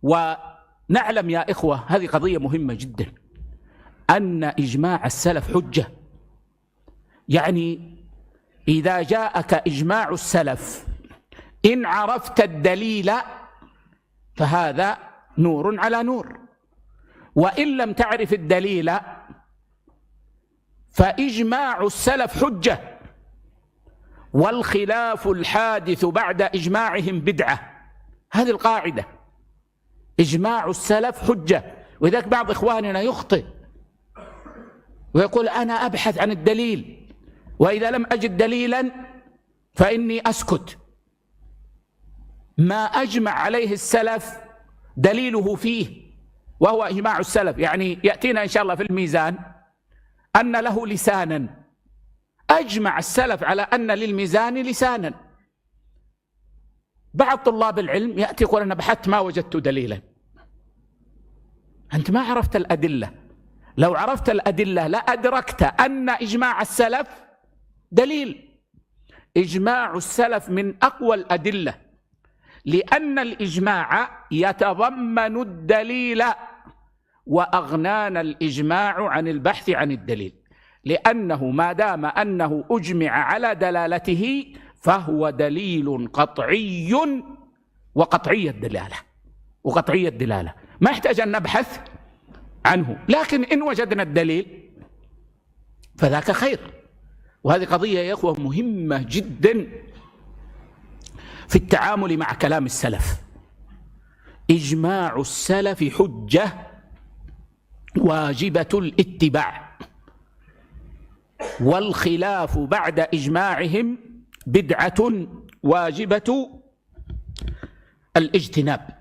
ونعلم يا إخوة، هذه قضية مهمة جدا، أن إجماع السلف حجة. يعني إذا جاءك إجماع السلف إن عرفت الدليل فهذا نور على نور، وإن لم تعرف الدليل فإجماع السلف حجة، والخلاف الحادث بعد إجماعهم بدعة. هذه القاعدة، إجماع السلف حجة. وذلك بعض إخواننا يخطئ ويقول أنا أبحث عن الدليل، وإذا لم أجد دليلا فإني أسكت. ما أجمع عليه السلف دليله فيه، وهو إجماع السلف. يعني يأتينا إن شاء الله في الميزان أن له لسانا، أجمع السلف على أن للميزان لسانا. بعض طلاب العلم يأتي يقول أنا بحثت ما وجدت دليلا. أنت ما عرفت الأدلة، لو عرفت الأدلة لأدركت أن إجماع السلف دليل. إجماع السلف من أقوى الأدلة، لأن الإجماع يتضمن الدليل، وأغنانا الإجماع عن البحث عن الدليل، لأنه ما دام أنه أجمع على دلالته فهو دليل قطعي وقطعي الدلالة، ما يحتاج أن نبحث عنه. لكن إن وجدنا الدليل فذاك خير. وهذه قضية يا أخوة مهمة جدا في التعامل مع كلام السلف. إجماع السلف حجة واجبة الاتباع، والخلاف بعد إجماعهم بدعة واجبة الاجتناب.